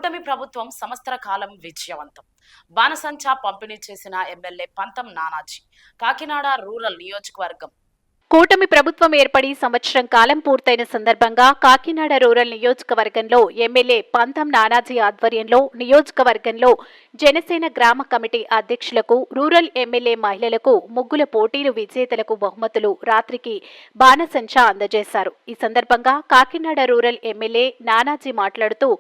కూటమి ప్రభుత్వం సంవత్సర కాలం విజయవంతం. బాణసంచా పంపిణీ చేసిన ఎమ్మెల్యే పంతం నానాజీ. కాకినాడ రూరల్ నియోజకవర్గం. కూటమి ప్రభుత్వం ఏర్పడి సంవత్సరం కాలం పూర్తయిన సందర్భంగా కాకినాడ రూరల్ నియోజకవర్గంలో ఎమ్మెల్యే పంతం నానాజీ ఆధ్వర్యంలో నియోజకవర్గంలో జనసేన గ్రామ కమిటీ అధ్యక్షులకు, రూరల్ ఎమ్మెల్యే మహిళలకు, ముగ్గుల పోటీలు విజేతలకు బహుమతులు రాత్రికి బాణసంచా అందజేశారు. ఈ సందర్భంగా కాకినాడ రూరల్ ఎమ్మెల్యే నానాజీ మాట్లాడుతూ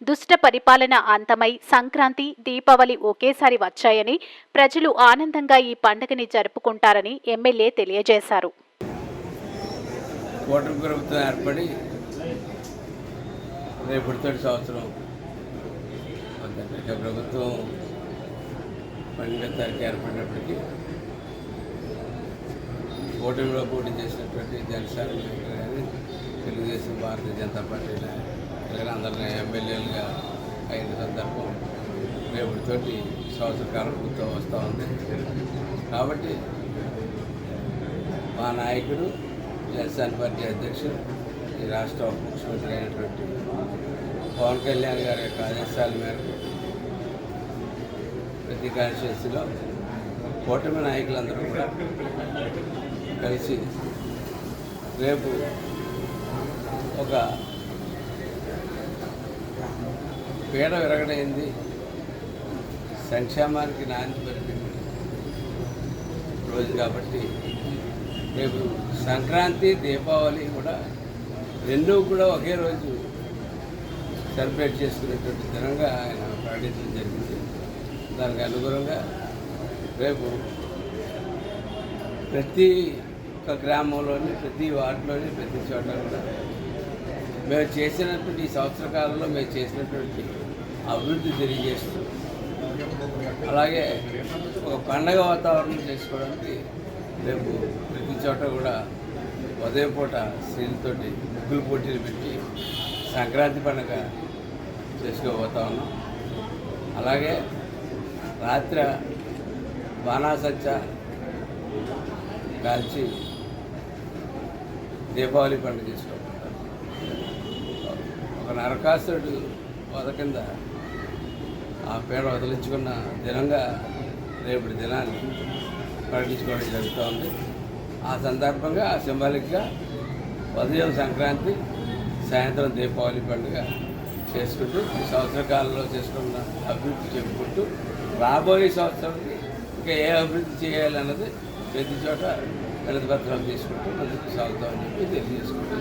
దుష్ట పరిపాలన అంతమై సంక్రాంతి, దీపావళి ఒకేసారి వచ్చాయని, ప్రజలు ఆనందంగా ఈ పండుగని జరుపుకుంటారని ఎమ్మెల్యే తెలియజేశారు. కూటమి ప్రభుత్వం ఏర్పడి రేపటితో సంవత్సరం ప్రభుత్వం 12వ తారీఖు ఏర్పడినప్పటికీ కూటమిలో పోటీ చేసినటువంటి జనసేన కానీ తెలుగుదేశం, భారతీయ జనతా పార్టీ కానీ అందరినీ ఎమ్మెల్యేలుగా అయిన సందర్భం రేపటితోటి సంవత్సర కాలం ప్రభుత్వం వస్తూ ఉంది. కాబట్టి మా నాయకుడు జనసేన పార్టీ అధ్యక్షుడు, ఈ రాష్ట్ర ముఖ్యమంత్రి అయినటువంటి పవన్ కళ్యాణ్ గారి యొక్క ఆదేశాల మేరకు ప్రతి కాన్స్టిట్యున్సీలో కూటమి నాయకులందరూ కూడా కలిసి రేపు ఒక పీడ విరగడైంది, సంక్షేమానికి నాంది పలికిన రోజు కాబట్టి రేపు సంక్రాంతి, దీపావళి కూడా రెండూ కూడా ఒకే రోజు సెలబ్రేట్ చేసుకునేటువంటి దినంగా ఆయన ప్రకటించడం జరిగింది. దానికి అనుగుణంగా రేపు ప్రతి ఒక్క గ్రామంలోని, ప్రతి వార్డులోని, ప్రతి చోట కూడా మేము చేసినటువంటి ఈ సంవత్సర కాలంలో మేము చేసినటువంటి అభివృద్ధి తెలియజేస్తూ, అలాగే ఒక పండగ వాతావరణం చేసుకోవడానికి రేపు ప్రతి చోట కూడా ఉదయం పూట స్త్రీలతోటి ముగ్గులు పోటీలు పెట్టి సంక్రాంతి పండుగ చేసుకోబోతా ఉన్నాం. అలాగే రాత్రి బాణాసంచా కాల్చి దీపావళి పండుగ చేసుకోబోతాం. ఒక నరకాసురుడు వద కింద ఆ పేడ వదిలించుకున్న దినంగా రేపటి దినాన్ని ప్రకటించుకోవడం జరుగుతూ ఉంది. ఆ సందర్భంగా సింబాలిక్గా ఉదయం సంక్రాంతి, సాయంత్రం దీపావళి పండుగ చేసుకుంటూ ఈ సంవత్సర కాలంలో చేసుకున్న అభివృద్ధి చెప్పుకుంటూ రాబోయే సంవత్సరానికి ఇంకా ఏ అభివృద్ధి చేయాలన్నది ప్రతి చోట వినతి పత్రాలు తీసుకుంటూ ముందుకు సాగుతామని చెప్పి తెలియజేసుకుంటూ